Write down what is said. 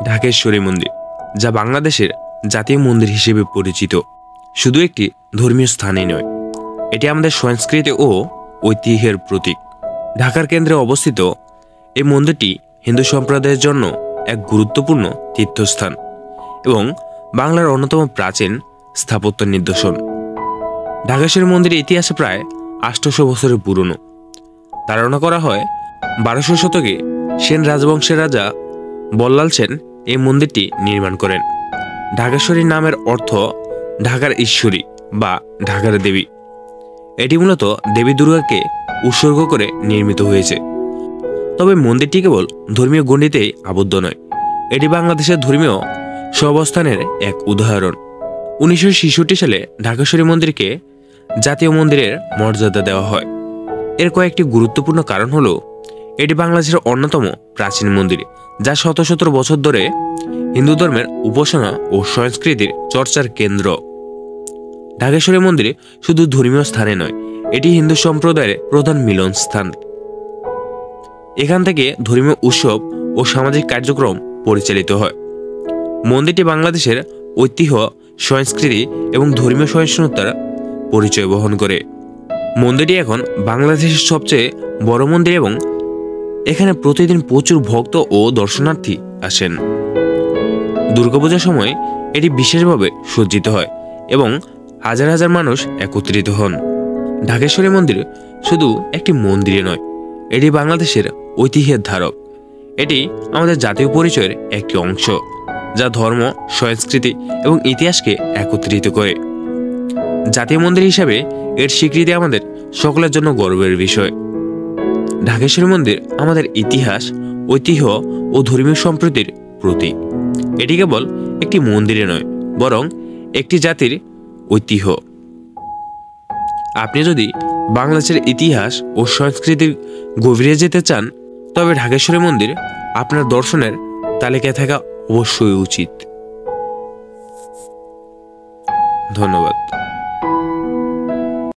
ঢাকেশ্বরী মন্দির, যা বাংলাদেশের জাতীয় মন্দির হিসেবে পরিচিত, শুধু একটি ধর্মীয় স্থানই নয়, এটি আমাদের সংস্কৃতি ও ঐতিহ্যের প্রতীক। ঢাকার কেন্দ্রে অবস্থিত এই মন্দিরটি হিন্দু সম্প্রদায়ের জন্য এক গুরুত্বপূর্ণ তীর্থস্থান এবং বাংলার অন্যতম প্রাচীন স্থাপত্য নিদর্শন। ঢাকেশ্বরী মন্দিরের ইতিহাস প্রায় 800 বছরের পুরনো। ধারণা করা হয় 1200 শতকে সেন রাজবংশের রাজা বল্লাল সেন এই মন্দিরটি নির্মাণ করেন। ঢাকেশ্বরী নামের অর্থ ঢাকার ঈশ্বরী বা ঢাকার দেবী। এটি মূলত দেবী দুর্গাকে উৎসর্গ করে নির্মিত হয়েছে। তবে মন্দিরটি কেবল ধর্মীয় গণ্ডিতেই আবদ্ধ নয়, এটি বাংলাদেশের ধর্মীয় সহাবস্থানের এক উদাহরণ। 1966 সালে ঢাকেশ্বরী মন্দিরকে জাতীয় মন্দিরের মর্যাদা দেওয়া হয়। এর কয়েকটি গুরুত্বপূর্ণ কারণ হলো, এটি বাংলাদেশের অন্যতম প্রাচীন মন্দির, যা শত শত বছর ধরে হিন্দু ধর্মের উপাসনা ও সংস্কৃতির চর্চার কেন্দ্র। ঢাকেশ্বরী মন্দির শুধু ধর্মীয় স্থানে নয়, এটি হিন্দু সম্প্রদায়ের প্রধান মিলন স্থান। এখান থেকে ধর্মীয় উৎসব ও সামাজিক কার্যক্রম পরিচালিত হয়। মন্দিরটি বাংলাদেশের ঐতিহ্য, সংস্কৃতি এবং ধর্মীয় সহিষ্ণুতার পরিচয় বহন করে। মন্দিরটি এখন বাংলাদেশের সবচেয়ে বড় মন্দির এবং এখানে প্রতিদিন প্রচুর ভক্ত ও দর্শনার্থী আসেন। দুর্গাপূজার সময় এটি বিশেষভাবে সজ্জিত হয় এবং হাজার হাজার মানুষ একত্রিত হন। ঢাকেশ্বরী মন্দির শুধু একটি মন্দিরে নয়, এটি বাংলাদেশের ঐতিহ্যের ধারক। এটি আমাদের জাতীয় পরিচয়ের একটি অংশ, যা ধর্ম, সংস্কৃতি এবং ইতিহাসকে একত্রিত করে। জাতীয় মন্দির হিসাবে এর স্বীকৃতি আমাদের সকলের জন্য গর্বের বিষয়। ঢাকেশ্বরী মন্দির আমাদের ইতিহাস, ঐতিহ্য ও ধর্মীয় সম্প্রীতির প্রতীক। এটি কেবল একটি মন্দিরে নয়, বরং একটি জাতির ঐতিহ্য। আপনি যদি বাংলাদেশের ইতিহাস ও সংস্কৃতির গভীরে যেতে চান, তবে ঢাকেশ্বরী মন্দির আপনার দর্শনের তালিকায় থাকা অবশ্যই উচিত। ধন্যবাদ।